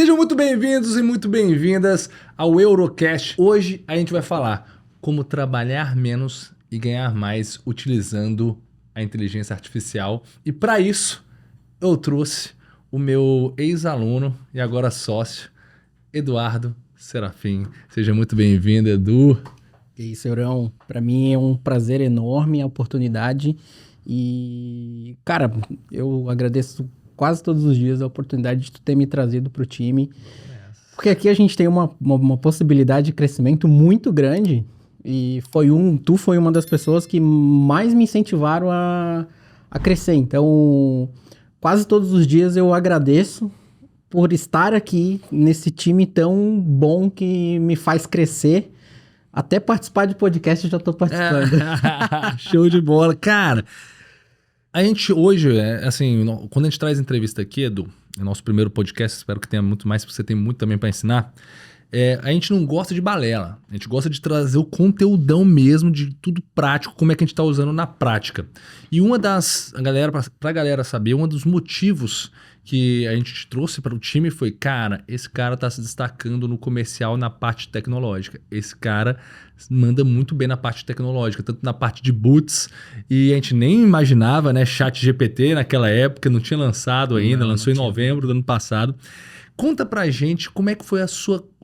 Sejam muito bem-vindos e muito bem-vindas ao Eurocast. Hoje a gente vai falar como trabalhar menos e ganhar mais utilizando a inteligência artificial. E para isso eu trouxe o meu ex-aluno e agora sócio, Eduardo Serafim. Seja muito bem-vindo, Edu. E isso, Eurão, para mim é um prazer enorme a oportunidade e, cara, eu agradeço quase todos os dias a oportunidade de tu ter me trazido para o time, porque aqui a gente tem uma possibilidade de crescimento muito grande e tu foi uma das pessoas que mais me incentivaram a crescer. Então, quase todos os dias eu agradeço por estar aqui nesse time tão bom que me faz crescer. Até participar de podcast eu já tô participando. Show de bola. Cara, a gente hoje, assim, quando a gente traz entrevista aqui, Edu, é nosso primeiro podcast, espero que tenha muito mais, porque você tem muito também para ensinar. A gente não gosta de balela, a gente gosta de trazer o conteúdão mesmo, de tudo prático, como é que a gente tá usando na prática. E pra galera saber, um dos motivos que a gente trouxe para o time foi, cara, esse cara tá se destacando no comercial na parte tecnológica. Esse cara manda muito bem na parte tecnológica, tanto na parte de boots, e a gente nem imaginava, né, ChatGPT naquela época, não tinha lançado ainda, lançou em novembro do ano passado. Conta pra gente como é que foi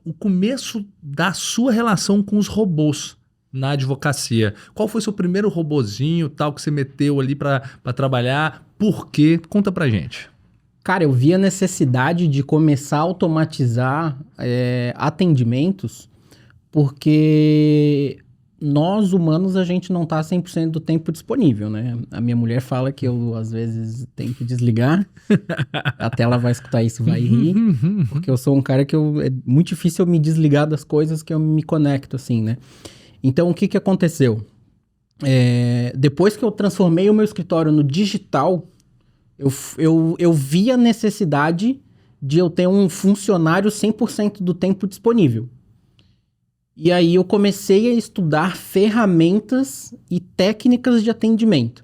o começo da sua relação com os robôs na advocacia. Qual foi o seu primeiro robozinho, tal, que você meteu ali pra trabalhar? Por quê? Conta pra gente. Cara, eu vi a necessidade de começar a automatizar atendimentos, porque nós, humanos, a gente não tá 100% do tempo disponível, né? A minha mulher fala que eu, às vezes, tenho que desligar. Até ela vai escutar isso e vai rir. Porque eu sou um cara que é muito difícil eu me desligar das coisas que eu me conecto, assim, né? Então, o que aconteceu? Depois que eu transformei o meu escritório no digital, eu vi a necessidade de eu ter um funcionário 100% do tempo disponível. E aí eu comecei a estudar ferramentas e técnicas de atendimento.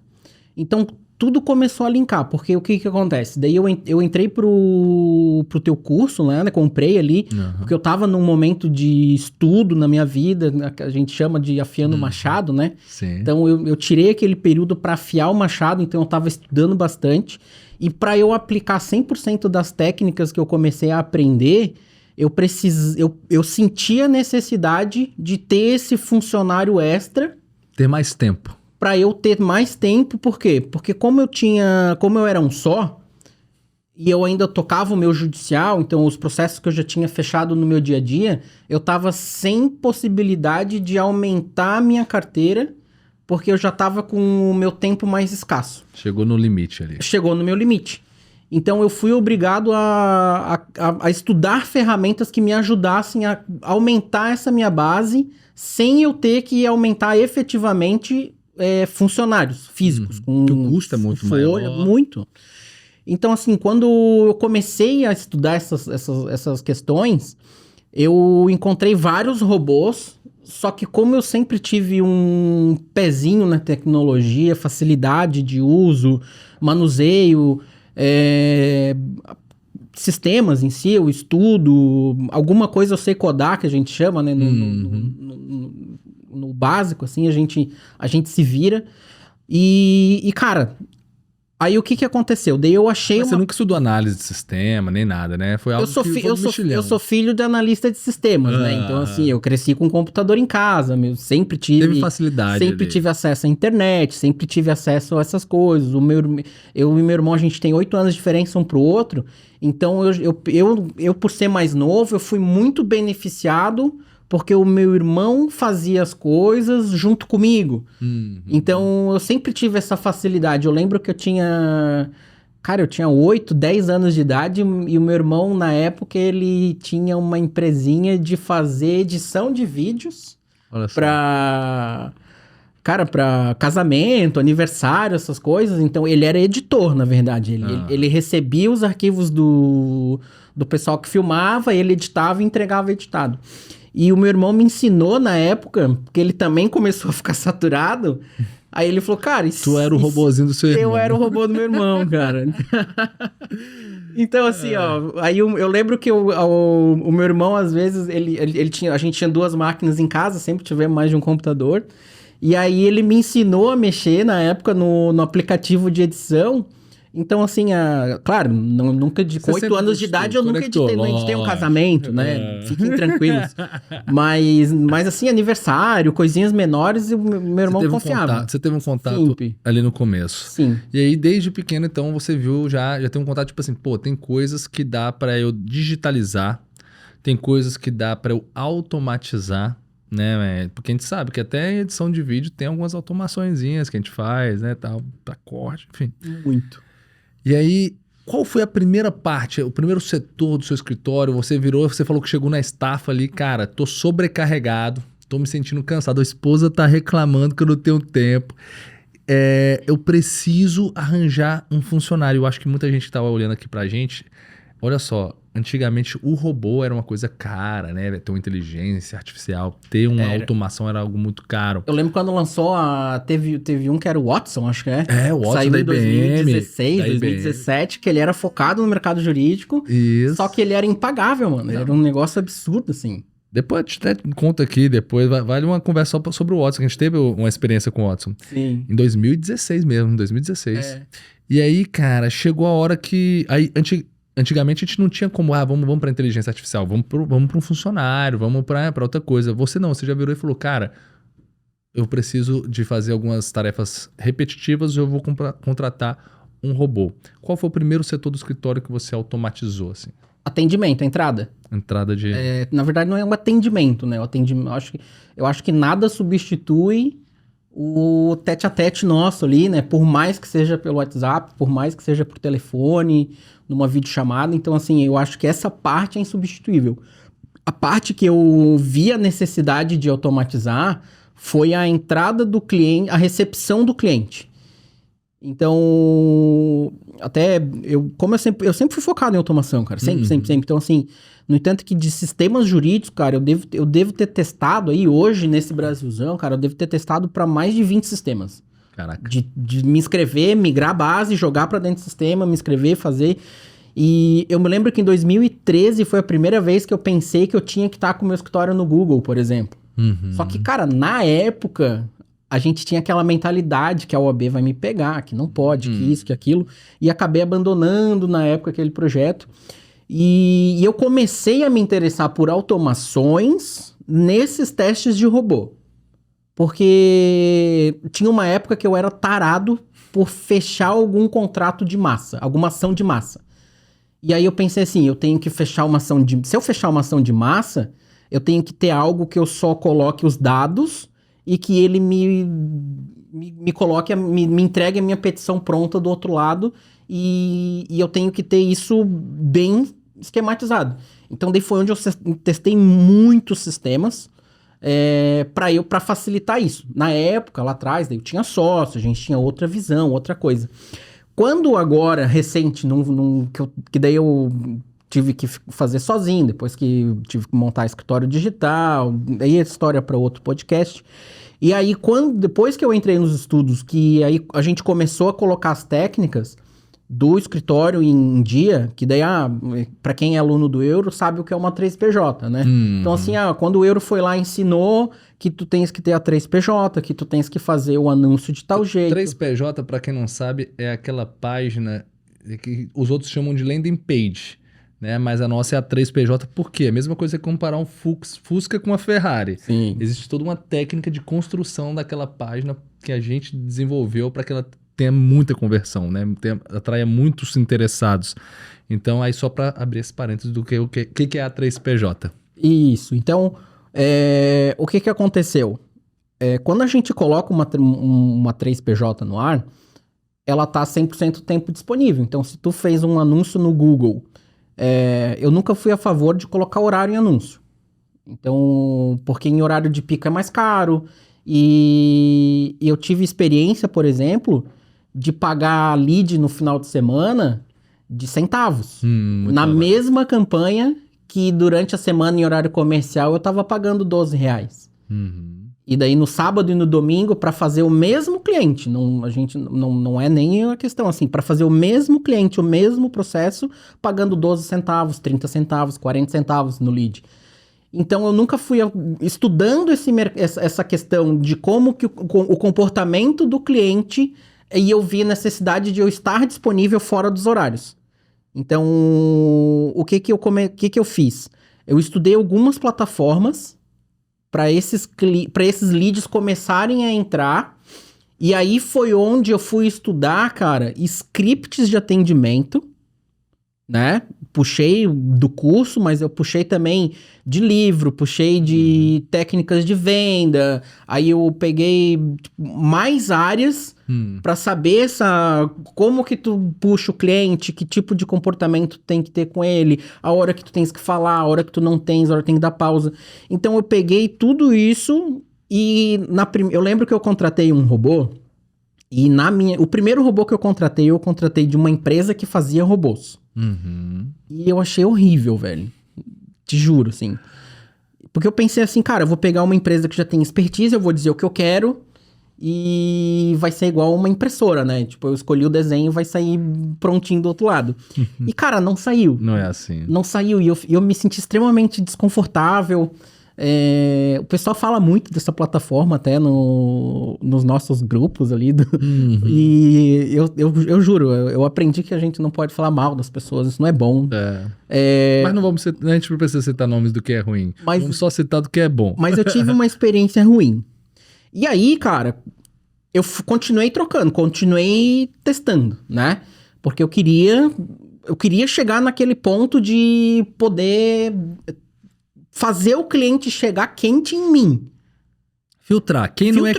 Então, tudo começou a linkar, porque o que acontece? Daí eu entrei pro teu curso, né? Comprei ali, porque eu tava num momento de estudo na minha vida, que a gente chama de afiando o machado, né? Sim. Então, eu tirei aquele período para afiar o machado, então eu tava estudando bastante. E para eu aplicar 100% das técnicas que eu comecei a aprender, eu senti a necessidade de ter esse funcionário extra. Ter mais tempo. Para eu ter mais tempo, por quê? Porque como eu era um só, e eu ainda tocava o meu judicial, então os processos que eu já tinha fechado no meu dia a dia, eu tava sem possibilidade de aumentar a minha carteira, porque eu já tava com o meu tempo mais escasso. Chegou no limite ali. Chegou no meu limite. Então eu fui obrigado a estudar ferramentas que me ajudassem a aumentar essa minha base, sem eu ter que aumentar efetivamente funcionários físicos. Que o custo é muito maior. Muito. Então, assim, quando eu comecei a estudar essas questões, eu encontrei vários robôs, só que como eu sempre tive um pezinho na tecnologia, facilidade de uso, manuseio, sistemas em si, eu estudo, alguma coisa eu sei codar, que a gente chama, né, no básico, assim, a gente se vira. E cara, aí o que aconteceu? Daí eu achei Mas você nunca estudou análise de sistema, nem nada, né? Foi algo eu sou filho de analista de sistemas, né? Então, assim, eu cresci com um computador em casa, sempre tive facilidade. Sempre tive acesso à internet, sempre tive acesso a essas coisas. Eu e meu irmão, a gente tem 8 anos de diferença um pro outro. Então, eu por ser mais novo, eu fui muito beneficiado porque o meu irmão fazia as coisas junto comigo. Então, eu sempre tive essa facilidade. Eu lembro que eu tinha 8, 10 anos de idade e o meu irmão, na época, ele tinha uma empresinha de fazer edição de vídeos pra casamento, aniversário, essas coisas. Então, ele era editor, na verdade. Ele recebia os arquivos do pessoal que filmava, ele editava e entregava editado. E o meu irmão me ensinou na época, porque ele também começou a ficar saturado. Aí ele falou, cara... Tu era o robozinho do seu irmão. Eu era o robô do meu irmão, cara. Então, assim, ó... Aí eu lembro que o meu irmão, às vezes, ele tinha... A gente tinha 2 máquinas em casa, sempre tivemos mais de um computador. E aí ele me ensinou a mexer, na época, no aplicativo de edição... Então, assim, claro, nunca com 8 anos de idade eu nunca editei um casamento, né? Fiquem tranquilos. Mas, assim, aniversário, coisinhas menores, e o meu irmão confiava. Você teve um contato ali no começo. Sim. E aí, desde pequeno, então, você viu, já tem um contato, tipo assim, pô, tem coisas que dá pra eu digitalizar, tem coisas que dá pra eu automatizar, né? Porque a gente sabe que até em edição de vídeo tem algumas automaçõezinhas que a gente faz, né, tal, pra corte, enfim. Muito. E aí, qual foi a primeira parte, o primeiro setor do seu escritório? Você falou que chegou na estafa ali, cara, tô sobrecarregado, tô me sentindo cansado, a esposa tá reclamando que eu não tenho tempo. Eu preciso arranjar um funcionário. Eu acho que muita gente que tava olhando aqui pra gente, olha só, antigamente o robô era uma coisa cara, né? Ter uma inteligência artificial, ter uma automação era algo muito caro. Eu lembro quando lançou teve um que era o Watson, acho que é. O Watson saiu da em IBM, 2016, 2017, que ele era focado no mercado jurídico. Isso. Só que ele era impagável, mano. Ele era um negócio absurdo, assim. Depois a gente até conta aqui, depois vale uma conversa só sobre o Watson, que a gente teve uma experiência com o Watson. Sim. Em 2016 mesmo, em 2016. E aí, cara, chegou a hora que... Antigamente a gente não tinha como, vamos para inteligência artificial, vamos para um funcionário, vamos para outra coisa. Você já virou e falou, cara, eu preciso de fazer algumas tarefas repetitivas, eu vou contratar um robô. Qual foi o primeiro setor do escritório que você automatizou, assim? Atendimento, entrada. Entrada de... Na verdade, não é um atendimento, né? Eu acho que nada substitui o tete-a-tete nosso ali, né? Por mais que seja pelo WhatsApp, por mais que seja por telefone, numa videochamada. Então, assim, eu acho que essa parte é insubstituível. A parte que eu vi a necessidade de automatizar foi a entrada do cliente, a recepção do cliente. Então, até eu sempre fui focado em automação, cara. Sempre. Então, assim, no entanto que de sistemas jurídicos, cara, eu devo ter testado aí hoje, nesse Brasilzão, cara, eu devo ter testado para mais de 20 sistemas. Caraca. De me inscrever, migrar a base, jogar para dentro do sistema, me inscrever, fazer. E eu me lembro que em 2013 foi a primeira vez que eu pensei que eu tinha que estar com o meu escritório no Google, por exemplo. Só que, cara, na época... A gente tinha aquela mentalidade que a OAB vai me pegar, que não pode, que isso, que aquilo. E acabei abandonando na época aquele projeto. E eu comecei a me interessar por automações nesses testes de robô. Porque tinha uma época que eu era tarado por fechar algum contrato de massa, alguma ação de massa. E aí eu pensei assim, eu tenho que fechar uma ação de... Se eu fechar uma ação de massa, eu tenho que ter algo que eu só coloque os dados... e que ele me coloque, me entregue a minha petição pronta do outro lado e eu tenho que ter isso bem esquematizado. Então, daí foi onde eu testei muitos sistemas para facilitar isso. Na época, lá atrás, daí eu tinha sócio, a gente tinha outra visão, outra coisa. Quando agora, recente, que daí eu... tive que fazer sozinho, depois que tive que montar escritório digital, aí é história para outro podcast. E aí, depois que eu entrei nos estudos, que aí a gente começou a colocar as técnicas do escritório em dia, que daí, para quem é aluno do Euro, sabe o que é uma 3PJ, né? Então, assim, quando o Euro foi lá e ensinou que tu tens que ter a 3PJ, que tu tens que fazer o anúncio de tal jeito. 3PJ, para quem não sabe, é aquela página que os outros chamam de landing page. Né? Mas a nossa é a 3PJ, por quê? A mesma coisa que comparar um Fusca com uma Ferrari. Sim. Existe toda uma técnica de construção daquela página que a gente desenvolveu para que ela tenha muita conversão, né? Atraia muitos interessados. Então, aí só para abrir esse parênteses do que é a 3PJ. Isso. Então, o que aconteceu? Quando a gente coloca uma 3PJ no ar, ela está 100% tempo disponível. Então, se tu fez um anúncio no Google... eu nunca fui a favor de colocar horário em anúncio. Então, porque em horário de pico é mais caro. E eu tive experiência, por exemplo, de pagar lead no final de semana de centavos. Na mesma campanha que durante a semana em horário comercial eu tava pagando R$12. E daí no sábado e no domingo, para fazer o mesmo cliente, não é nem a questão assim, para fazer o mesmo cliente, o mesmo processo, pagando 12 centavos, 30 centavos, 40 centavos no lead. Então eu nunca fui estudando essa questão de como que o comportamento do cliente, e eu vi a necessidade de eu estar disponível fora dos horários. Então, o que que eu fiz? Eu estudei algumas plataformas para esses leads começarem a entrar, e aí foi onde eu fui estudar, cara, scripts de atendimento, né? Puxei do curso, mas eu puxei também de livro, puxei de técnicas de venda, aí eu peguei mais áreas para saber como que tu puxa o cliente, que tipo de comportamento tem que ter com ele, a hora que tu tens que falar, a hora que tu não tens, a hora que tem que dar pausa. Então eu peguei tudo isso e eu lembro que eu contratei um robô e o primeiro robô que eu contratei de uma empresa que fazia robôs. E eu achei horrível, velho. Te juro, assim. Porque eu pensei assim, cara, eu vou pegar uma empresa que já tem expertise, eu vou dizer o que eu quero e vai ser igual uma impressora, né? Tipo, eu escolhi o desenho e vai sair prontinho do outro lado. E, cara, não saiu. Não é assim. Não saiu. E eu me senti extremamente desconfortável. O pessoal fala muito dessa plataforma até nos nossos grupos ali. E eu juro, eu aprendi que a gente não pode falar mal das pessoas, isso não é bom. Mas não vamos a gente não precisa citar nomes do que é ruim. Vamos só citar do que é bom. Mas eu tive uma experiência ruim. E aí, cara, eu continuei trocando, continuei testando, né? Porque eu queria chegar naquele ponto de poder fazer o cliente chegar quente em mim. Filtrar. Quem não é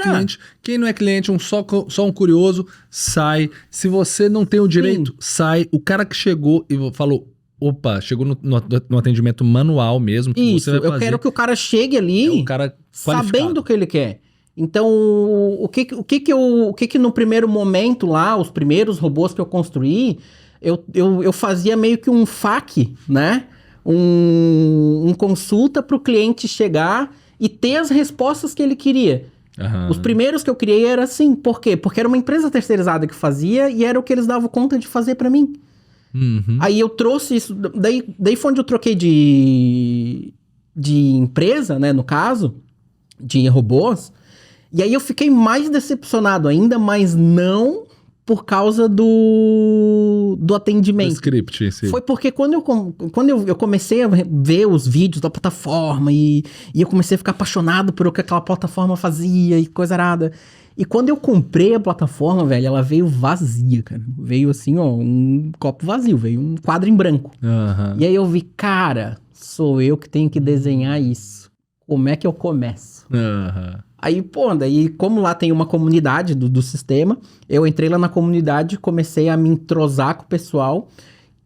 cliente, só um curioso, sai. Se você não tem o direito, sai. O cara que chegou e falou, opa, chegou no atendimento manual mesmo. Que Isso, você vai fazer. Eu quero que o cara chegue ali um cara sabendo o que ele quer. Então, o que no primeiro momento lá, os primeiros robôs que eu construí, eu fazia meio que um FAQ, né? Um consulta para o cliente chegar e ter as respostas que ele queria. Os primeiros que eu criei era assim, por quê? Porque era uma empresa terceirizada que fazia e era o que eles davam conta de fazer para mim. Aí eu trouxe isso, daí foi onde eu troquei de empresa, né, no caso, de robôs, e aí eu fiquei mais decepcionado ainda, mas não por causa do atendimento. Do script, sim. Foi porque quando eu comecei a ver os vídeos da plataforma e eu comecei a ficar apaixonado por o que aquela plataforma fazia e coisa arada. E quando eu comprei a plataforma, velho, ela veio vazia, cara. Veio assim, ó, um copo vazio, veio um quadro em branco. E aí eu vi, cara, sou eu que tenho que desenhar isso. Como é que eu começo? Aí, pô, daí como lá tem uma comunidade do sistema, eu entrei lá na comunidade, comecei a me entrosar com o pessoal,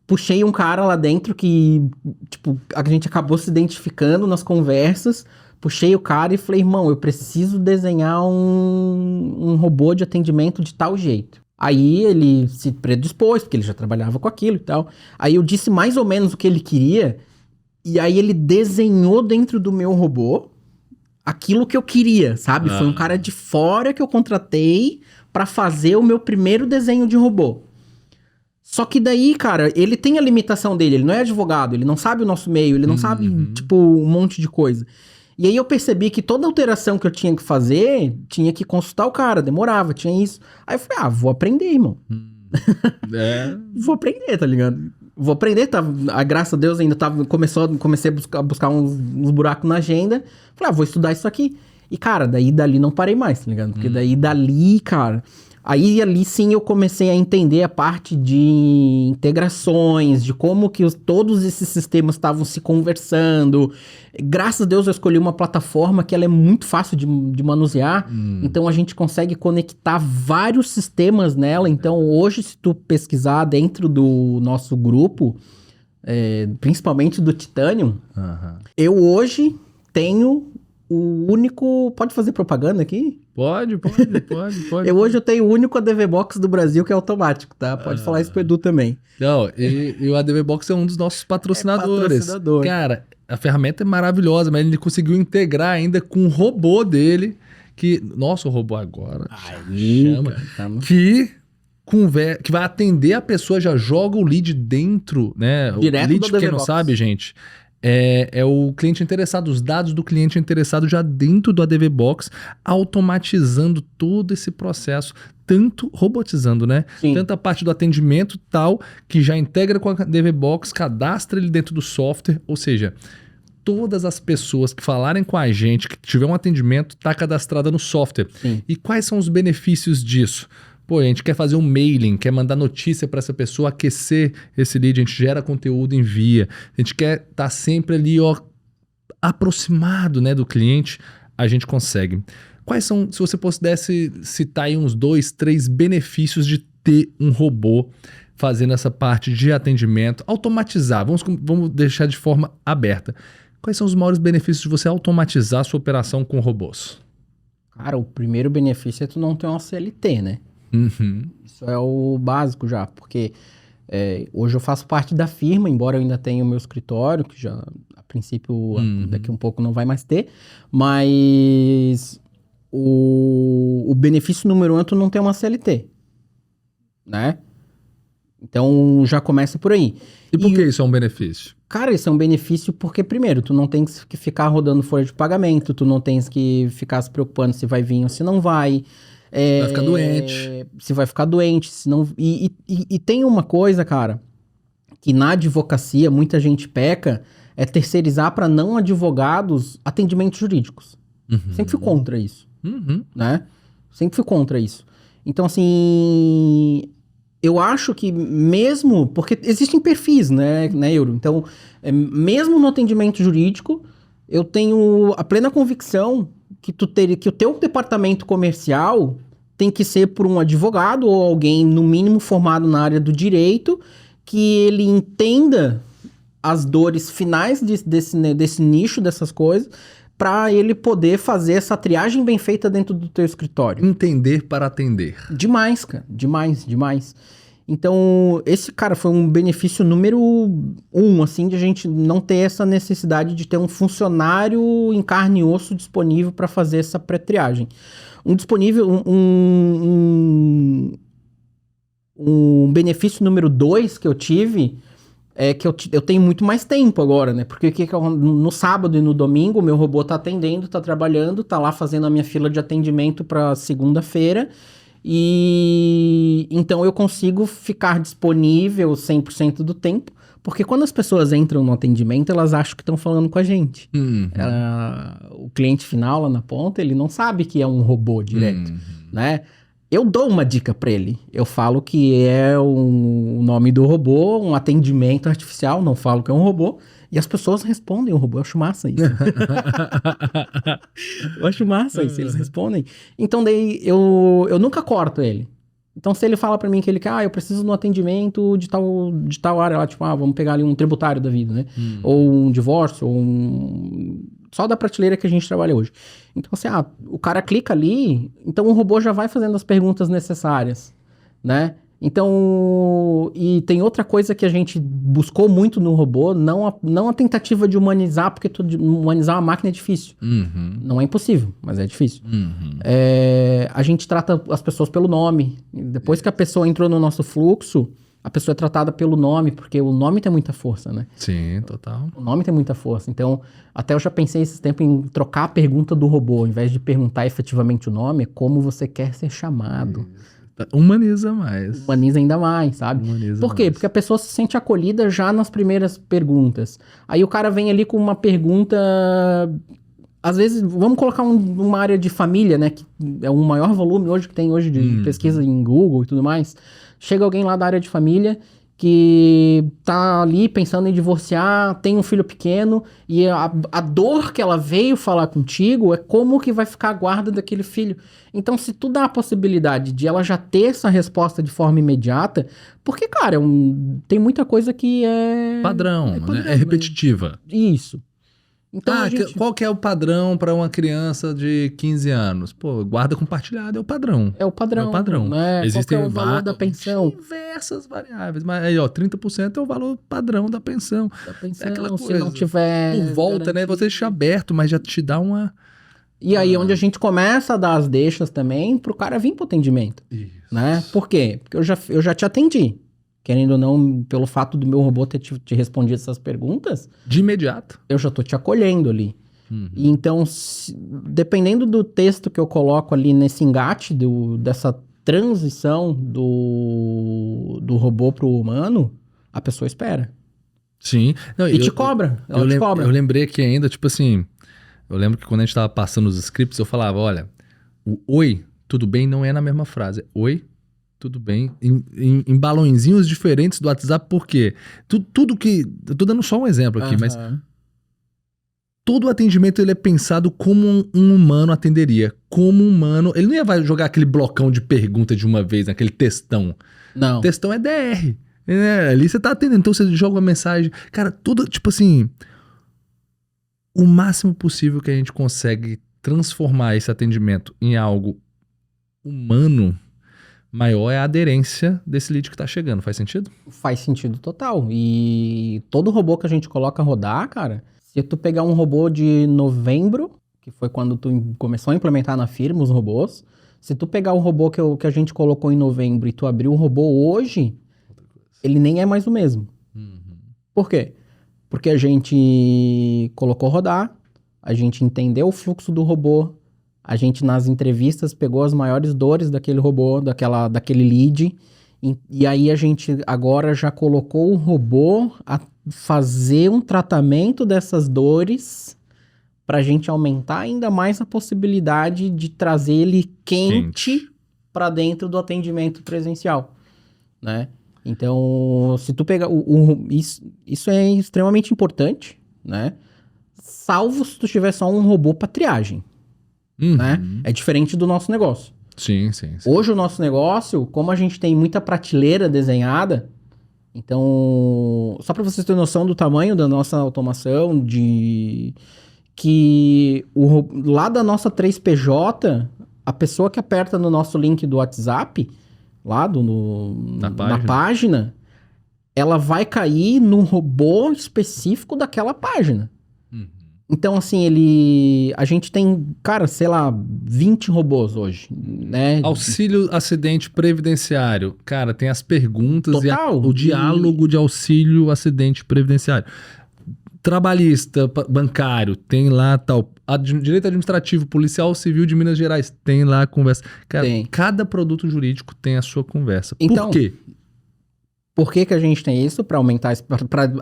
puxei um cara lá dentro que, tipo, a gente acabou se identificando nas conversas, puxei o cara e falei, irmão, eu preciso desenhar um robô de atendimento de tal jeito. Aí ele se predispôs, porque ele já trabalhava com aquilo e tal. Aí eu disse mais ou menos o que ele queria, e aí ele desenhou dentro do meu robô aquilo que eu queria, sabe? Foi um cara de fora que eu contratei pra fazer o meu primeiro desenho de robô. Só que daí, cara, ele tem a limitação dele, ele não é advogado, ele não sabe o nosso meio, ele não sabe, tipo, um monte de coisa. E aí eu percebi que toda alteração que eu tinha que fazer, tinha que consultar o cara, demorava, tinha isso. Aí eu falei, vou aprender, irmão. Vou aprender, tá ligado? Vou aprender, tá? Graças a Deus ainda comecei a buscar uns buracos na agenda. Falei, vou estudar isso aqui. E, cara, dali não parei mais, tá ligado? Porque dali, cara... Aí ali sim eu comecei a entender a parte de integrações, de como que todos esses sistemas estavam se conversando. Graças a Deus eu escolhi uma plataforma que ela é muito fácil de manusear. Então a gente consegue conectar vários sistemas nela. Então hoje, se tu pesquisar dentro do nosso grupo, principalmente do Titanium, eu hoje tenho o único... Pode fazer propaganda aqui? Pode. Hoje eu tenho o único ADV Box do Brasil que é automático, tá? Pode falar isso pro Edu também. Não, e o ADV Box é um dos nossos patrocinadores. Patrocinador. Cara, a ferramenta é maravilhosa, mas ele conseguiu integrar ainda com o robô dele, que... Nossa, o robô agora chama... Cara, que vai atender a pessoa, já joga o lead dentro, né? Direto o lead, do pra quem ADV não Box. sabe, gente, é o cliente interessado, os dados do cliente interessado já dentro do ADV Box, automatizando todo esse processo, tanto robotizando, né? Sim. Tanto a parte do atendimento tal, que já integra com a ADV Box, cadastra ele dentro do software, ou seja... Todas as pessoas que falarem com a gente, que tiver um atendimento, está cadastrada no software. Sim. E quais são os benefícios disso? Pô, a gente quer fazer um mailing, quer mandar notícia para essa pessoa, aquecer esse lead, a gente gera conteúdo, envia. A gente quer estar sempre ali, ó, aproximado, né, do cliente, a gente consegue. Quais são, se você pudesse citar aí uns 2, 3 benefícios de ter um robô fazendo essa parte de atendimento, automatizar, vamos deixar de forma aberta. Quais são os maiores benefícios de você automatizar a sua operação com robôs? Cara, o primeiro benefício é tu não ter uma CLT, né? Uhum. Isso é o básico já, porque hoje eu faço parte da firma, embora eu ainda tenha o meu escritório, que já, a princípio, daqui um pouco não vai mais ter, mas o benefício número 1 é tu não ter uma CLT, né? Então, já começa por aí. E por que isso é um benefício? Cara, isso é um benefício porque, primeiro, tu não tens que ficar rodando folha de pagamento, tu não tens que ficar se preocupando se vai vir ou se não vai. Vai ficar doente. Se vai ficar doente, se não... E tem uma coisa, cara, que na advocacia muita gente peca, é terceirizar para não advogados atendimentos jurídicos. Sempre fui contra isso, né? Sempre fui contra isso. Então, assim... Eu acho que mesmo... Porque existem perfis, né, Euro? Então, mesmo no atendimento jurídico, eu tenho a plena convicção que o teu departamento comercial tem que ser por um advogado ou alguém, no mínimo, formado na área do direito, que ele entenda as dores finais desse nicho, dessas coisas, para ele poder fazer essa triagem bem feita dentro do teu escritório. Entender para atender. Demais, cara. Demais. Então, esse, cara, foi um benefício número 1, assim, de a gente não ter essa necessidade de ter um funcionário em carne e osso disponível para fazer essa pré-triagem. Um benefício número 2 que eu tive é que eu tenho muito mais tempo agora, né? Porque no sábado e no domingo, meu robô tá atendendo, tá trabalhando, tá lá fazendo a minha fila de atendimento para segunda-feira. E então eu consigo ficar disponível 100% do tempo, porque quando as pessoas entram no atendimento, elas acham que estão falando com a gente. O cliente final lá na ponta, ele não sabe que é um robô direto, né? Eu dou uma dica para ele. Eu falo que é o nome do robô, um atendimento artificial, não falo que é um robô. E as pessoas respondem o robô. Eu acho massa isso. Eles respondem. Então daí eu nunca corto ele. Então se ele fala pra mim que ele quer, eu preciso de um atendimento de tal área lá, tipo, vamos pegar ali um tributário da vida, né? Ou um divórcio, ou só da prateleira que a gente trabalha hoje. Então assim, o cara clica ali, então o robô já vai fazendo as perguntas necessárias, né? Então, e tem outra coisa que a gente buscou muito no robô, não a tentativa de humanizar, porque humanizar uma máquina é difícil. Não é impossível, mas é difícil. A gente trata as pessoas pelo nome. Depois que a pessoa entrou no nosso fluxo, a pessoa é tratada pelo nome, porque o nome tem muita força, né? Sim, total. O nome tem muita força. Então, até eu já pensei esse tempo em trocar a pergunta do robô, ao invés de perguntar efetivamente o nome, é como você quer ser chamado. Humaniza mais. Humaniza ainda mais, sabe? Por quê? Porque a pessoa se sente acolhida já nas primeiras perguntas. Aí o cara vem ali com uma pergunta... Às vezes, vamos colocar uma área de família, né? Que é o maior volume hoje que tem hoje de pesquisa em Google e tudo mais. Chega alguém lá da área de família que tá ali pensando em divorciar, tem um filho pequeno, e a dor que ela veio falar contigo é como que vai ficar a guarda daquele filho. Então, se tu dá a possibilidade de ela já ter essa resposta de forma imediata, porque, cara, tem muita coisa que é... Padrão, né? É repetitiva. Isso. Então a gente... Qual que é o padrão para uma criança de 15 anos? Pô, guarda compartilhada é o padrão. É o padrão. É o padrão. Né? Existem qual que é o valor da pensão? Diversas variáveis. Mas aí, ó, 30% é o valor padrão da pensão. Da pensão, É aquela se coisa. não tiver... Por volta, né? Você deixa aberto, mas já te dá uma... E aí onde a gente começa a dar as deixas também pro cara vir pro atendimento. Isso. Né? Por quê? Porque eu já te atendi. Querendo ou não, pelo fato do meu robô ter te respondido essas perguntas... De imediato. Eu já tô te acolhendo ali. E então, dependendo do texto que eu coloco ali nesse engate dessa transição do robô pro humano, a pessoa espera. Sim. Não, E te cobra. Ela te cobra. Eu lembrei que ainda, tipo assim... Eu lembro que quando a gente tava passando os scripts, eu falava, olha, o oi, tudo bem, não é na mesma frase. Oi, tudo bem, em balõezinhos diferentes do WhatsApp, por quê? Tudo que... Eu tô dando só um exemplo aqui, mas... Todo o atendimento ele é pensado como um humano atenderia. Como um humano... Ele não ia jogar aquele blocão de pergunta de uma vez, naquele textão. Não. O textão é DR. Ali você tá atendendo, então você joga uma mensagem. Cara, tudo, tipo assim... O máximo possível que a gente consegue transformar esse atendimento em algo humano maior é a aderência desse lead que tá chegando. Faz sentido? Faz sentido total. E todo robô que a gente coloca a rodar, cara, se tu pegar um robô de novembro, que foi quando tu começou a implementar na firma os robôs, se tu pegar o robô que a gente colocou em novembro e tu abrir o robô hoje, ele nem é mais o mesmo. Por quê? Porque a gente colocou rodar, a gente entendeu o fluxo do robô, a gente nas entrevistas pegou as maiores dores daquele robô, daquele lead, e aí a gente agora já colocou o robô a fazer um tratamento dessas dores para a gente aumentar ainda mais a possibilidade de trazer ele quente para dentro do atendimento presencial, né? Então, se tu pegar... Isso é extremamente importante, né? Salvo se tu tiver só um robô para triagem, né? É diferente do nosso negócio. Sim. Hoje o nosso negócio, como a gente tem muita prateleira desenhada, então... Só para vocês terem noção do tamanho da nossa automação, que lá da nossa 3PJ, a pessoa que aperta no nosso link do WhatsApp... lá na página, ela vai cair num robô específico daquela página. Então, assim, a gente tem, cara, sei lá, 20 robôs hoje, né? Auxílio acidente previdenciário. Cara, tem as perguntas Total. o diálogo de auxílio acidente previdenciário. Trabalhista, bancário, tem lá tal. Direito administrativo, policial civil de Minas Gerais, tem lá a conversa. Cara, cada produto jurídico tem a sua conversa. Então, por quê? Por que a gente tem isso? Para aumentar...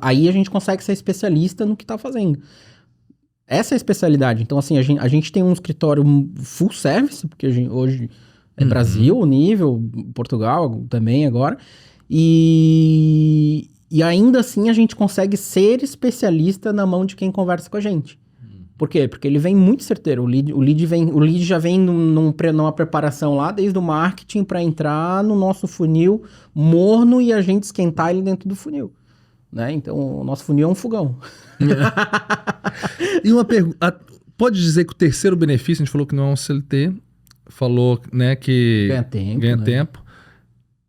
aí a gente consegue ser especialista no que tá fazendo. Essa é a especialidade. Então, assim, a gente tem um escritório full service, porque hoje é Brasil, o nível, Portugal também agora. E ainda assim a gente consegue ser especialista na mão de quem conversa com a gente. Por quê? Porque ele vem muito certeiro. O lead já vem numa preparação lá, desde o marketing, para entrar no nosso funil morno e a gente esquentar ele dentro do funil. Né? Então, o nosso funil é um fogão. E uma pergunta... Pode dizer que o terceiro benefício, a gente falou que não é um CLT, falou, né, que... Ganha tempo.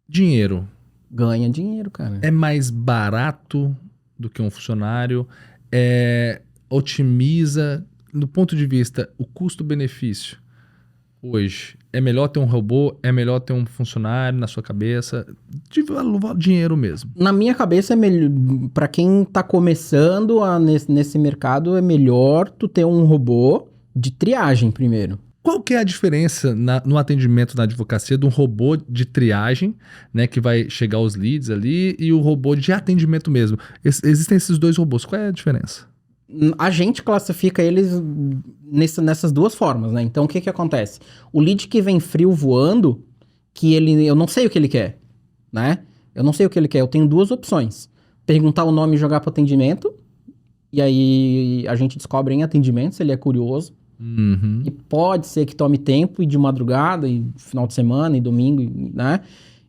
Dinheiro. Ganha dinheiro, cara. É mais barato do que um funcionário? Otimiza, do ponto de vista, o custo-benefício hoje, é melhor ter um robô, é melhor ter um funcionário na sua cabeça, de dinheiro mesmo? Na minha cabeça é melhor, para quem tá começando nesse mercado, é melhor tu ter um robô de triagem primeiro. Qual que é a diferença no atendimento na advocacia de um robô de triagem, né, que vai chegar os leads ali, e o robô de atendimento mesmo? Existem esses dois robôs, qual é a diferença? A gente classifica eles nessas duas formas, né? Então, o que acontece? O lead que vem frio voando, eu não sei o que ele quer, né? Eu não sei o que ele quer. Eu tenho duas opções. Perguntar o nome e jogar para atendimento. E aí a gente descobre em atendimento se ele é curioso. E pode ser que tome tempo, e de madrugada, e final de semana, e domingo, né?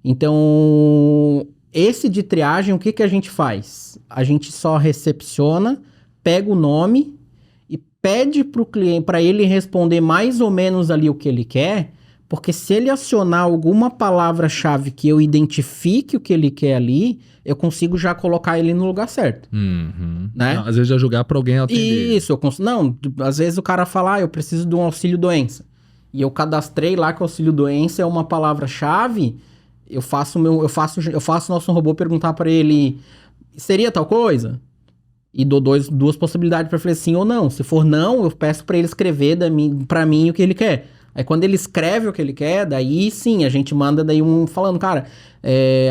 Então, esse de triagem, o que a gente faz? A gente só recepciona, pega o nome pede pro cliente, para ele responder mais ou menos ali o que ele quer, porque se ele acionar alguma palavra-chave que eu identifique o que ele quer ali, eu consigo já colocar ele no lugar certo, né? Não, às vezes já jogar pra alguém atender. Isso, não, às vezes o cara fala, eu preciso de um auxílio-doença. E eu cadastrei lá que o auxílio-doença é uma palavra-chave, eu faço nosso robô perguntar para ele, seria tal coisa? E dou duas possibilidades para falar sim ou não. Se for não, eu peço para ele escrever para mim o que ele quer. Aí quando ele escreve o que ele quer, daí sim, a gente manda daí falando, cara,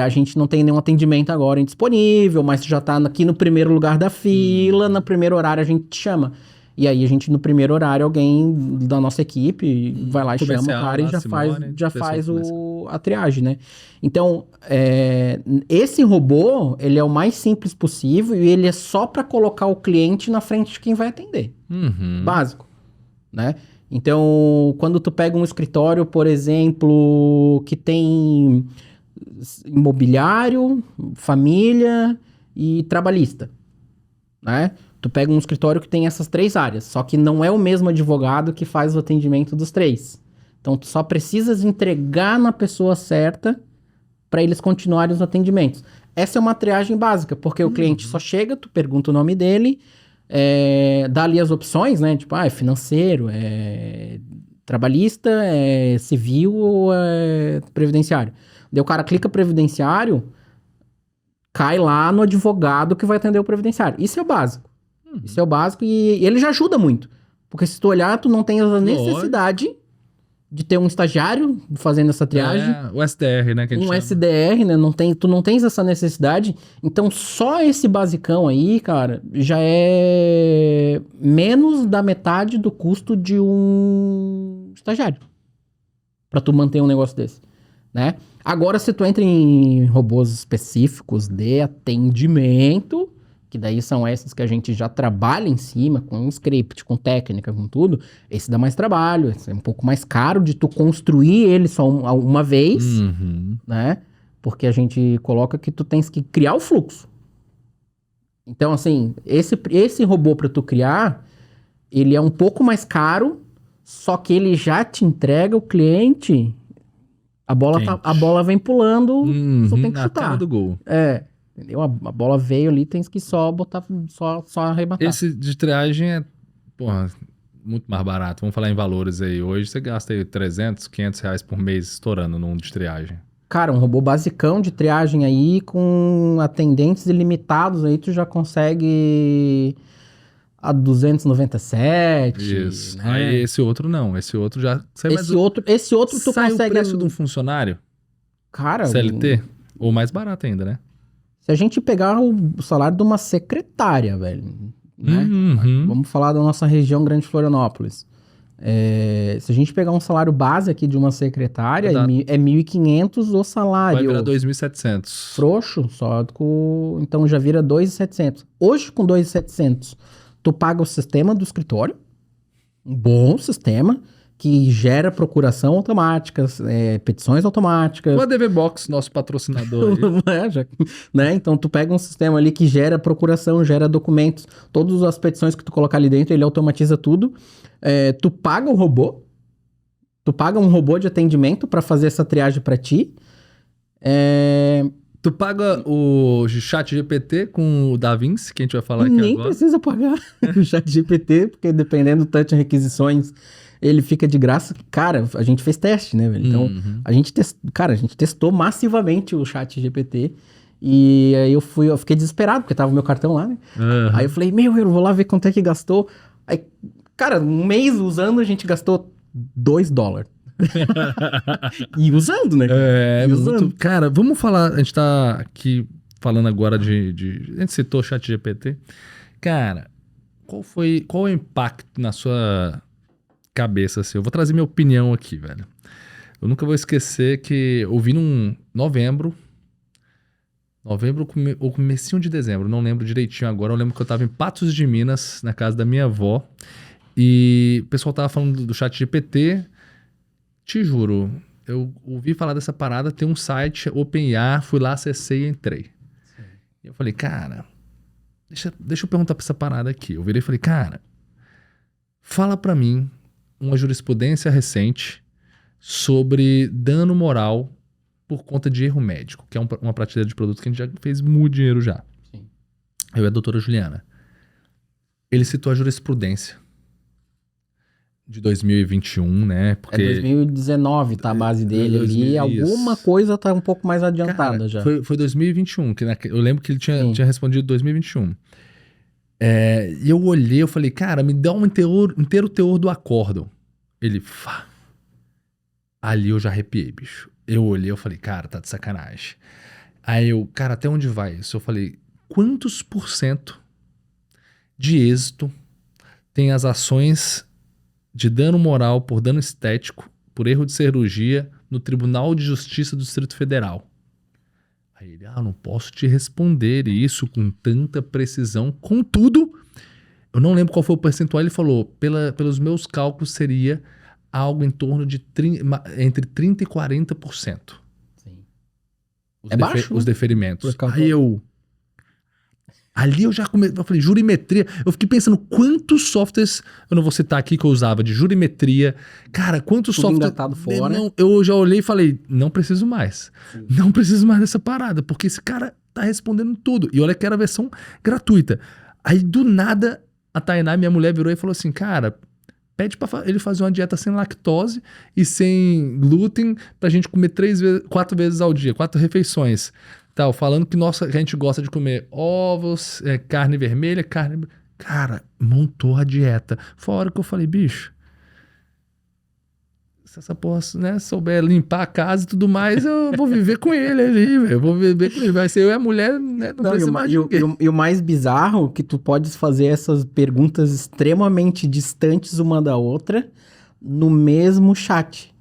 a gente não tem nenhum atendimento agora disponível, mas tu já tá aqui no primeiro lugar da fila, no primeiro horário a gente te chama. E aí a gente, no primeiro horário, alguém da nossa equipe vai lá e chama o cara e já faz a triagem, né? Então, esse robô, ele é o mais simples possível e ele é só para colocar o cliente na frente de quem vai atender. Básico, né? Então, quando tu pega um escritório, por exemplo, que tem imobiliário, família e trabalhista, né? Tu pega um escritório que tem essas 3 áreas, só que não é o mesmo advogado que faz o atendimento dos 3. Então, tu só precisas entregar na pessoa certa para eles continuarem os atendimentos. Essa é uma triagem básica, porque o cliente só chega, tu pergunta o nome dele, dá ali as opções, né? Tipo, é financeiro, é trabalhista, é civil ou é previdenciário. Daí o cara clica previdenciário, cai lá no advogado que vai atender o previdenciário. Isso é o básico. Isso é o básico e ele já ajuda muito. Porque se tu olhar, tu não tem a necessidade de ter um estagiário fazendo essa triagem. O SDR, né? Que a gente chama. SDR, né? Tu não tens essa necessidade. Então, só esse basicão aí, cara, já é menos da metade do custo de um estagiário. Pra tu manter um negócio desse, né? Agora, se tu entra em robôs específicos de atendimento, que daí são esses que a gente já trabalha em cima, com um script, com técnica, com tudo, esse dá mais trabalho, esse é um pouco mais caro de tu construir ele só uma vez, né? Porque a gente coloca que tu tens que criar o fluxo. Então, assim, esse robô para tu criar, ele é um pouco mais caro, só que ele já te entrega o cliente, a bola vem pulando, só tem que na chutar. cara do gol. Entendeu? A bola veio ali, tem que só botar, só arrematar. Esse de triagem é, porra, muito mais barato. Vamos falar em valores aí. Hoje você gasta aí 300, 500 reais por mês estourando num de triagem. Cara, um robô basicão de triagem aí, com atendentes ilimitados aí, tu já consegue a 297. Isso. Né? Aí esse outro não. Esse outro já... Esse outro tu sai consegue... o preço de um funcionário? Cara... CLT? Ou mais barato ainda, né? Se a gente pegar o salário de uma secretária, velho, né? Vamos falar da nossa região Grande Florianópolis. Se a gente pegar um salário base aqui de uma secretária, é 1.500 o salário. Vai virar 2.700. Frouxo, então já vira 2.700. Hoje, com 2.700, tu paga o sistema do escritório, um bom sistema, que gera procuração automática, petições automáticas. O ADV Box, nosso patrocinador aí. Né? Então, tu pega um sistema ali que gera procuração, gera documentos, todas as petições que tu colocar ali dentro, ele automatiza tudo. Tu paga um robô de atendimento para fazer essa triagem para ti. Tu paga o chat GPT com o DaVinci, que a gente vai falar aqui Nem agora. precisa pagar o chat GPT, porque dependendo do tanto de requisições, ele fica de graça. Cara, a gente fez teste, né, velho? Então, a gente testou massivamente o chat GPT. E aí eu fiquei desesperado, porque tava o meu cartão lá, né? Aí eu falei, eu vou lá ver quanto é que gastou. Aí, cara, um mês usando, a gente gastou $2. E usando, né? Muito... Cara, vamos falar... A gente tá aqui falando agora de... A gente citou o chat GPT. Cara, qual o impacto na sua... cabeça, assim? Eu vou trazer minha opinião aqui, velho. Eu nunca vou esquecer que eu vi num novembro ou comecinho de dezembro, não lembro direitinho agora. Eu lembro que eu tava em Patos de Minas, na casa da minha avó, e o pessoal tava falando do chat GPT. Te juro, eu ouvi falar dessa parada, tem um site, OpenAI, fui lá, acessei e entrei. E eu falei, cara, deixa eu perguntar pra essa parada aqui. Eu virei e falei, cara, Fala pra mim uma jurisprudência recente sobre dano moral por conta de erro médico, que é uma prateleira de produto que a gente já fez muito dinheiro já. Sim. Eu e a doutora Juliana. Ele citou a jurisprudência de 2021, né? Porque 2019 tá a base dele ali. Isso. Alguma coisa tá um pouco mais adiantada Cara, já. Foi 2021, que eu lembro que ele Sim. tinha respondido 2021. E eu olhei, eu falei, cara, me dá um inteiro teor do acórdão. Ele, ali eu já arrepiei, bicho. Eu olhei, eu falei, cara, tá de sacanagem. Aí eu, cara, até onde vai isso? Eu falei, quantos % de êxito tem as ações de dano moral por dano estético, por erro de cirurgia, no Tribunal de Justiça do Distrito Federal? Aí ele, não posso te responder isso com tanta precisão. Contudo, eu não lembro qual foi o percentual, ele falou, pelos meus cálculos seria algo em torno de entre 30% e 40%. Sim. Baixo, os deferimentos. Aí Ali eu já eu falei, jurimetria. Eu fiquei pensando quantos softwares, eu não vou citar aqui que eu usava, de jurimetria. Cara, quantos tudo softwares. engatado fora. Não, eu já olhei e falei, não preciso mais. Sim. Não preciso mais dessa parada, porque esse cara tá respondendo tudo. E olha que era a versão gratuita. Aí do nada, a Tainá, minha mulher, virou e falou assim, cara, pede pra ele fazer uma dieta sem lactose e sem glúten pra gente comer 4 vezes ao dia, 4 refeições. Tal, falando que a gente gosta de comer ovos, carne vermelha, carne... Cara, montou a dieta. Foi a hora que eu falei, bicho, se essa porra, né, souber limpar a casa e tudo mais, eu vou viver com ele ali, velho. Eu vou viver com ele. Vai ser eu e a mulher, né? Não precisa mais de ninguém. E o mais bizarro, que tu podes fazer essas perguntas extremamente distantes uma da outra no mesmo chat.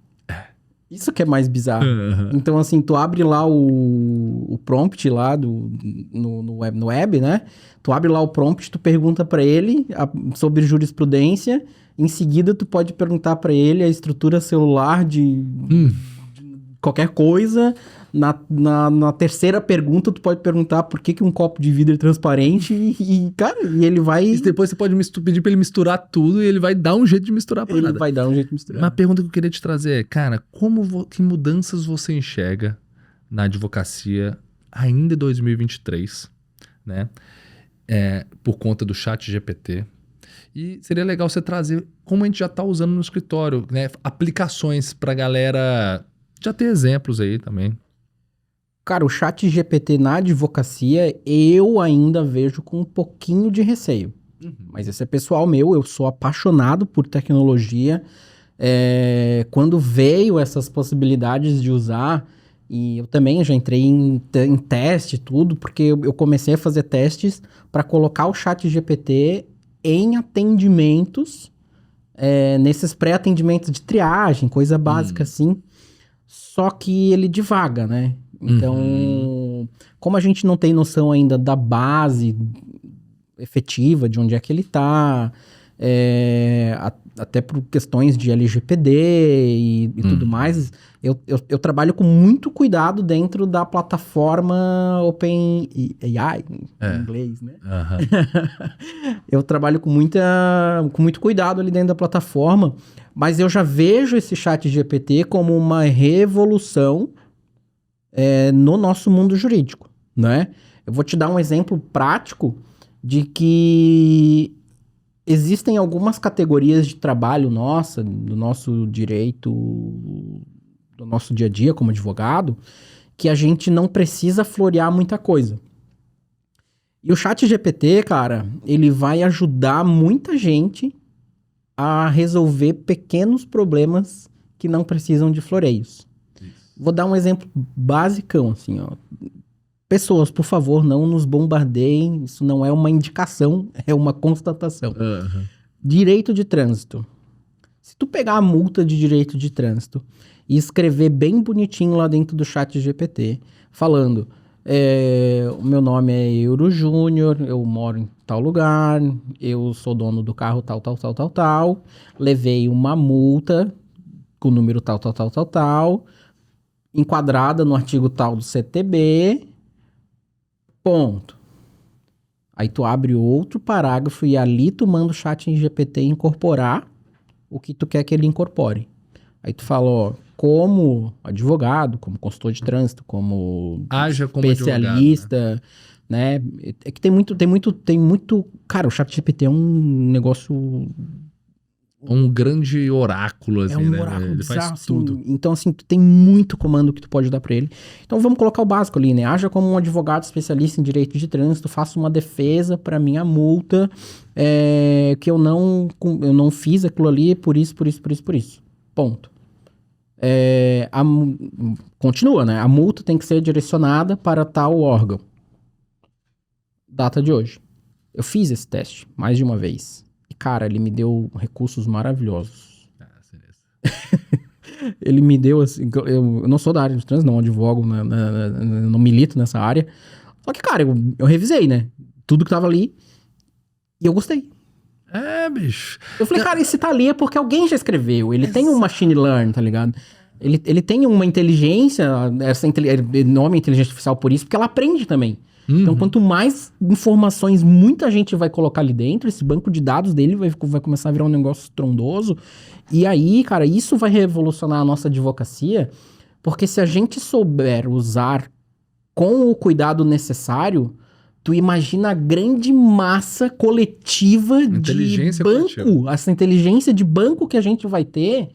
Isso que é mais bizarro. Uhum. Então, assim, tu abre lá o prompt lá no web, né? Tu abre lá o prompt, tu pergunta pra ele sobre jurisprudência. Em seguida, tu pode perguntar pra ele a estrutura celular de qualquer coisa. Na terceira pergunta, tu pode perguntar por que um copo de vidro é transparente cara, e ele vai... E depois você pode pedir pra ele misturar tudo e ele vai dar um jeito de misturar a parada. Ele vai dar um jeito de misturar. Uma pergunta que eu queria te trazer é, cara, que mudanças você enxerga na advocacia ainda em 2023, né? Por conta do chat GPT. E seria legal você trazer como a gente já tá usando no escritório, né? Aplicações pra galera já ter exemplos aí também. Cara, o chat GPT na advocacia, eu ainda vejo com um pouquinho de receio. Mas esse é pessoal meu, eu sou apaixonado por tecnologia. Quando veio essas possibilidades de usar, e eu também já entrei em teste e tudo, porque eu comecei a fazer testes para colocar o chat GPT em atendimentos, nesses pré-atendimentos de triagem, coisa básica assim. Só que ele divaga, né? Então, como a gente não tem noção ainda da base efetiva, de onde é que ele tá, até por questões de LGPD e tudo mais, eu trabalho com muito cuidado dentro da plataforma OpenAI, em inglês, né? Eu trabalho com muito cuidado ali dentro da plataforma, mas eu já vejo esse chat GPT como uma revolução no nosso mundo jurídico, né? Eu vou te dar um exemplo prático de que existem algumas categorias de trabalho do nosso direito, do nosso dia a dia como advogado, que a gente não precisa florear muita coisa. E o chat GPT, cara, ele vai ajudar muita gente a resolver pequenos problemas que não precisam de floreios. Vou dar um exemplo basicão, assim, ó. Pessoas, por favor, não nos bombardeiem. Isso não é uma indicação, é uma constatação. Direito de trânsito. Se tu pegar a multa de direito de trânsito e escrever bem bonitinho lá dentro do chat GPT, falando, o meu nome é Euro Júnior, eu moro em tal lugar, eu sou dono do carro tal, levei uma multa com o número tal, enquadrada no artigo tal do CTB, ponto. Aí tu abre outro parágrafo e ali tu manda o ChatGPT incorporar o que tu quer que ele incorpore. Aí tu fala, ó, como advogado, como consultor de trânsito, como Haja como especialista, né? É que tem muito... Cara, o ChatGPT é um negócio... Um grande oráculo, assim, É um né? oráculo Ele bizarro, faz assim. tudo. Então, assim, tu tem muito comando que tu pode dar pra ele. Então, vamos colocar o básico ali, né? Haja como um advogado especialista em direito de trânsito, faça uma defesa pra minha multa, que eu não fiz aquilo ali por isso. Ponto. Continua, né? A multa tem que ser direcionada para tal órgão. Data de hoje. Eu fiz esse teste mais de uma vez. E, cara, ele me deu recursos maravilhosos. Ele me deu, assim, eu não sou da área de trânsito, não advogo, não milito nessa área. Só que, cara, eu revisei, né? Tudo que tava ali e eu gostei. Bicho. Eu falei, cara, esse tá ali é porque alguém já escreveu. Ele tem um machine learning, tá ligado? Ele tem uma inteligência, nome inteligência artificial por isso, porque ela aprende também. Então, quanto mais informações muita gente vai colocar ali dentro, esse banco de dados dele vai começar a virar um negócio estrondoso. E aí, cara, isso vai revolucionar a nossa advocacia, porque se a gente souber usar com o cuidado necessário, tu imagina a grande massa coletiva de banco, essa inteligência de banco que a gente vai ter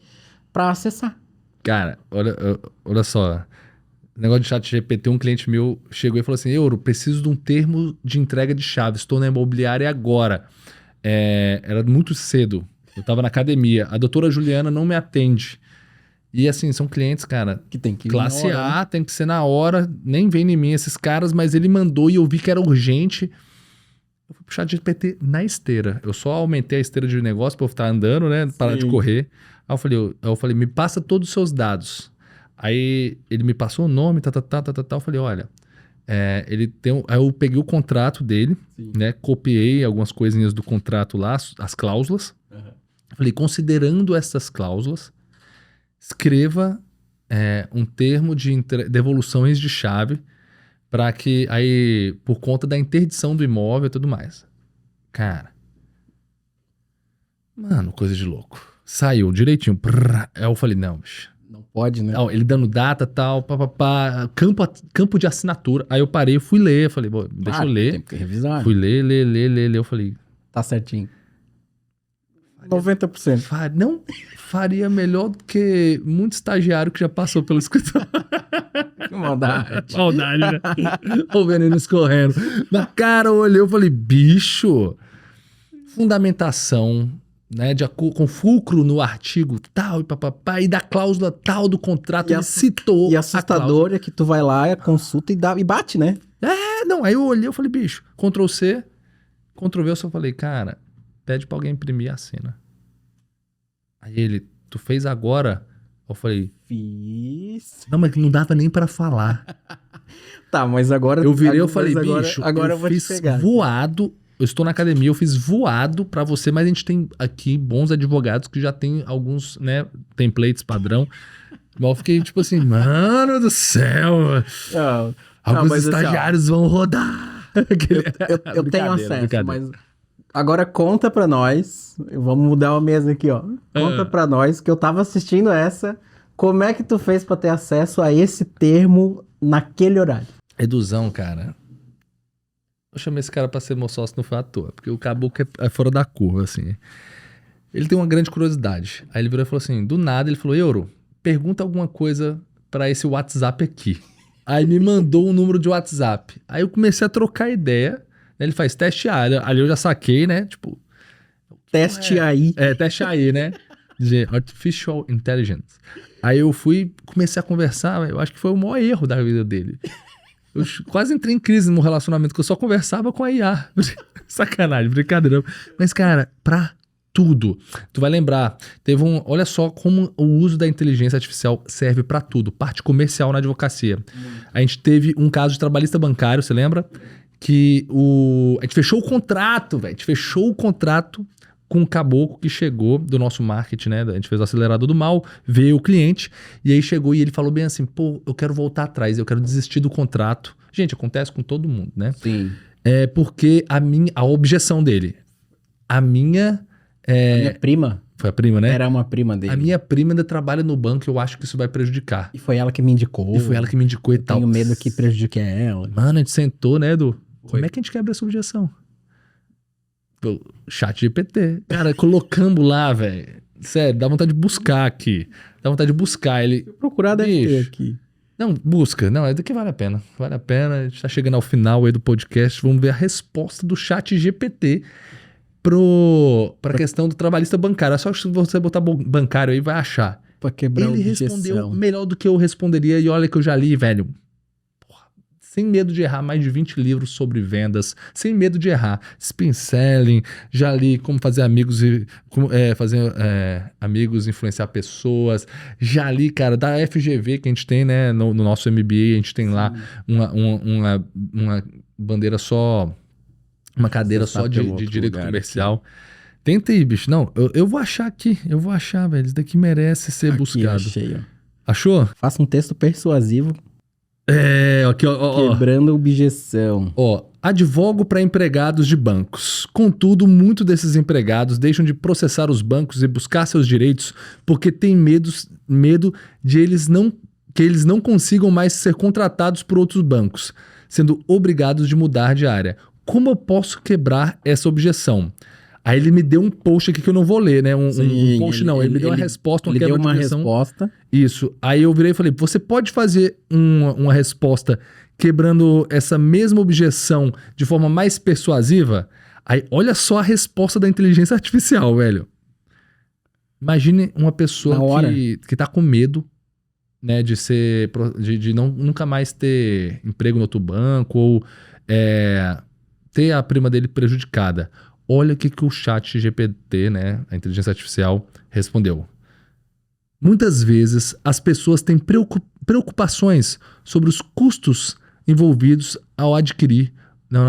para acessar. Cara, olha só. Negócio de ChatGPT, um cliente meu chegou e falou assim, Euro, preciso de um termo de entrega de chave, estou na imobiliária agora. Era muito cedo, eu tava na academia, a doutora Juliana não me atende. E assim, são clientes, cara, que tem que classe ir na hora, A, né? tem que ser na hora, nem vem em mim esses caras, mas ele mandou e eu vi que era urgente. Eu fui pro ChatGPT na esteira, eu só aumentei a esteira de negócio pra eu ficar andando, né, parar de correr. Aí eu falei, me passa todos os seus dados. Aí ele me passou o nome, eu falei, olha, ele tem. Aí eu peguei o contrato dele, né? Copiei algumas coisinhas do contrato lá, as cláusulas. Falei, considerando essas cláusulas, escreva um termo de devoluções de chave para que aí, por conta da interdição do imóvel e tudo mais. Cara, mano, coisa de louco. Saiu direitinho. Aí eu falei, não, bicho. Não pode, né? Ele dando data e tal, campo de assinatura. Aí eu parei, fui ler, falei, deixa eu ler. Tem que revisar. Fui ler, eu falei... Tá certinho. 90%. Não faria melhor do que muito estagiário que já passou pelo escritório. Que maldade. Maldade, né? O veneno escorrendo. Na cara, eu olhei, eu falei, bicho, fundamentação... Né, com fulcro no artigo tal e papapá, e da cláusula tal do contrato, ele citou. E assustador é que tu vai lá, consulta e bate, né? Não, aí eu olhei, eu falei, bicho, Ctrl+C, Ctrl+V, eu só falei, cara, pede pra alguém imprimir e assina. Aí ele, tu fez agora? Eu falei, fiz. Não, mas não dava nem pra falar. Tá, mas agora... Eu virei, eu falei, bicho, agora eu eu vou fiz te pegar. voado. Eu estou na academia, eu fiz voado pra você, mas a gente tem aqui bons advogados que já tem alguns, né, templates padrão. Mas eu fiquei tipo assim, mano do céu, alguns estagiários vão rodar. Eu tenho acesso, mas agora conta pra nós, vamos mudar a mesa aqui, ó. Conta pra nós que eu tava assistindo essa, como é que tu fez pra ter acesso a esse termo naquele horário? Eduzão, cara. Eu chamei esse cara pra ser meu sócio, não foi à toa, porque o caboclo é fora da curva, assim. Ele tem uma grande curiosidade. Aí ele virou e falou assim, do nada, ele falou, Euro, pergunta alguma coisa pra esse WhatsApp aqui. Aí me mandou um número de WhatsApp. Aí eu comecei a trocar ideia. Né? Ele faz teste A. Ali eu já saquei, né? Tipo... Teste aí. Teste aí, né? De Artificial Intelligence. Aí eu comecei a conversar, eu acho que foi o maior erro da vida dele. Eu quase entrei em crise no relacionamento, que eu só conversava com a IA. Sacanagem, brincadeira. Mas, cara, pra tudo. Tu vai lembrar, olha só como o uso da inteligência artificial serve pra tudo. Parte comercial na advocacia. A gente teve um caso de trabalhista bancário, você lembra? Que a gente fechou o contrato, velho. A gente fechou o contrato com um caboclo que chegou do nosso marketing, né? A gente fez o acelerador do mal, veio o cliente, e aí chegou e ele falou bem assim, pô, eu quero voltar atrás, eu quero desistir do contrato. Gente, acontece com todo mundo, né? Sim. É porque a objeção dele. A minha... Minha prima Foi a prima, né? era uma prima dele. A minha prima ainda trabalha no banco, eu acho que isso vai prejudicar. E foi ela que me indicou. E foi ela que me indicou e tal. Tenho medo que prejudique ela. Mano, a gente sentou, né, Edu? Foi. Como é que a gente quebra essa objeção? Pelo chat GPT. Cara, colocamos lá, velho. Sério, dá vontade de buscar aqui. Dá vontade de buscar ele. Procurar deve ter Bicho. aqui. Não, busca. Não, é daqui vale a pena. Vale a pena. A gente tá chegando ao final aí do podcast. Vamos ver a resposta do chat GPT pra questão do trabalhista bancário. É só que você botar bancário aí, vai achar. Pra quebrar Ele a objeção. respondeu melhor do que eu responderia. E olha que eu já li, velho. Porra, sem medo de errar, mais de 20 livros sobre vendas. Sem medo de errar. Spin selling. Já li como fazer amigos e amigos influenciar pessoas. Já li, cara, da FGV que a gente tem, né? No nosso MBA, a gente tem lá uma bandeira só... Uma cadeira Você só tá de pelo outro direito lugar comercial. Tenta aí, bicho. Não, eu vou achar aqui. Eu vou achar, velho. Isso daqui merece ser Aqui, buscado. achei, ó. Achou? Faça um texto persuasivo Aqui, ó. quebrando a objeção. Ó, advogo para empregados de bancos. Contudo, muitos desses empregados deixam de processar os bancos e buscar seus direitos porque têm medo de que eles não consigam mais ser contratados por outros bancos, sendo obrigados de mudar de área. Como eu posso quebrar essa objeção? Aí ele me deu um post aqui que eu não vou ler, né? Um post não, ele me deu uma resposta, uma Ele quebra deu uma de objeção. resposta. Isso. Aí eu virei e falei, você pode fazer uma resposta quebrando essa mesma objeção de forma mais persuasiva? Aí olha só a resposta da inteligência artificial, velho. Imagine uma pessoa que tá com medo, né, de nunca mais ter emprego no outro banco ou ter a prima dele prejudicada. Olha o que o chat GPT, né, a inteligência artificial, respondeu. Muitas vezes as pessoas têm preocupações sobre os custos envolvidos ao adquirir. Não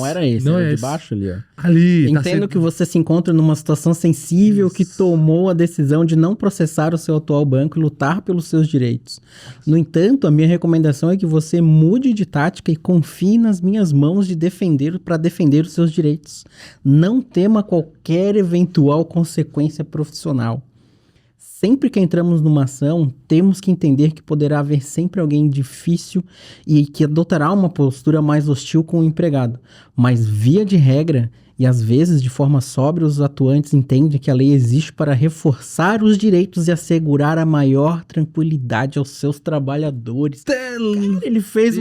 era esse, não era é de baixo ali, ó. Ali. Entendo que você se encontra numa situação sensível que tomou a decisão de não processar o seu atual banco e lutar pelos seus direitos. No entanto, a minha recomendação é que você mude de tática e confie nas minhas mãos para defender os seus direitos. Não tema qualquer eventual consequência profissional. Sempre que entramos numa ação, temos que entender que poderá haver sempre alguém difícil e que adotará uma postura mais hostil com o empregado. Mas, via de regra, e às vezes de forma sóbria, os atuantes entendem que a lei existe para reforçar os direitos e assegurar a maior tranquilidade aos seus trabalhadores. Cara, ele fez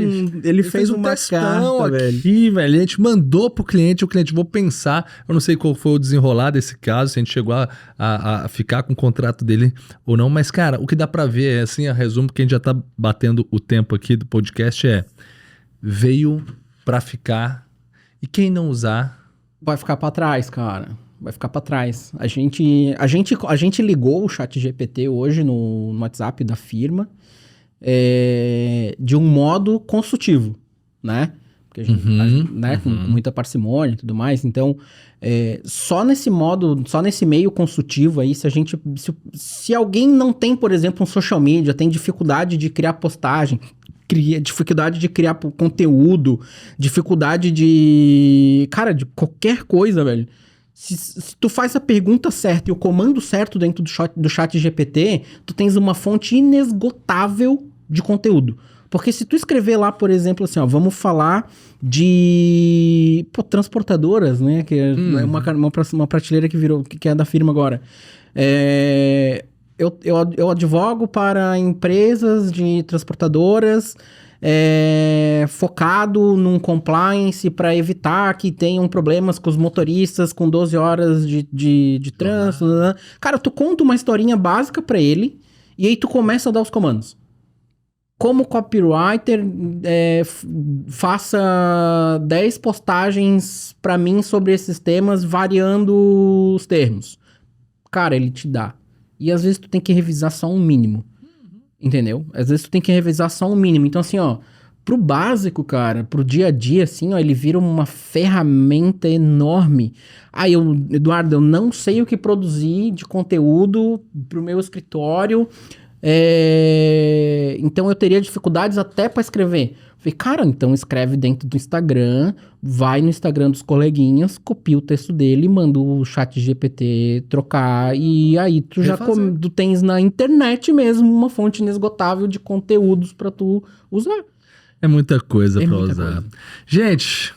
uma textão carta, aqui, velho. A gente mandou pro cliente, o cliente, vou pensar, eu não sei qual foi o desenrolar desse caso, se a gente chegou a ficar com o contrato dele ou não, mas, cara, o que dá pra ver é, assim, a resumo, porque a gente já tá batendo o tempo aqui do podcast, veio pra ficar, e quem não usar... Vai ficar pra trás, cara. Vai ficar pra trás. A gente ligou o chat GPT hoje no WhatsApp da firma de um modo consultivo, né? Porque a gente, com muita parcimônia e tudo mais. Então, só nesse meio consultivo aí, se alguém não tem, por exemplo, um social media, tem dificuldade de criar postagem, dificuldade de criar conteúdo, dificuldade de qualquer coisa, velho. Se tu faz a pergunta certa e o comando certo dentro do chat GPT, tu tens uma fonte inesgotável de conteúdo. Porque se tu escrever lá, por exemplo, assim, ó, vamos falar de transportadoras, né? Que é uma prateleira que é da firma agora. Eu advogo para empresas de transportadoras focado num compliance para evitar que tenham problemas com os motoristas com 12 horas de trânsito. Cara, tu conta uma historinha básica para ele e aí tu começa a dar os comandos. Como copywriter, faça 10 postagens para mim sobre esses temas, variando os termos. Cara, ele te dá. E às vezes tu tem que revisar só um mínimo. Entendeu? Às vezes tu tem que revisar só um mínimo. Então, assim, ó, pro básico, cara, pro dia a dia, assim, ó, ele vira uma ferramenta enorme. Eduardo, eu não sei o que produzir de conteúdo pro meu escritório. Então eu teria dificuldades até para escrever. Falei, cara, então escreve dentro do Instagram, vai no Instagram dos coleguinhas, copia o texto dele, manda o chat GPT trocar e aí tu tu tens na internet mesmo uma fonte inesgotável de conteúdos pra tu usar. É muita coisa pra muita usar. coisa. Gente,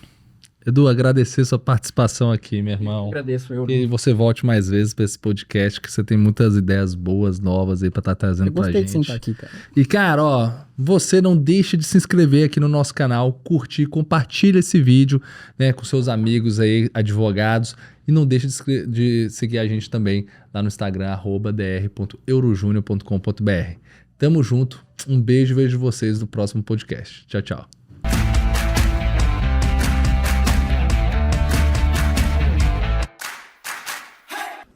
Edu, agradecer sua participação aqui, meu irmão. Agradeço, Que você volte mais vezes pra esse podcast, que você tem muitas ideias boas, novas aí pra estar trazendo pra gente. Eu gostei de sentar aqui, cara. E, cara, ó, você não deixe de se inscrever aqui no nosso canal, curtir, compartilha esse vídeo, né, com seus amigos aí, advogados, e não deixe de seguir a gente também lá no Instagram, @dr.eurojunior.com.br. Tamo junto, um beijo e vejo vocês no próximo podcast. Tchau, tchau.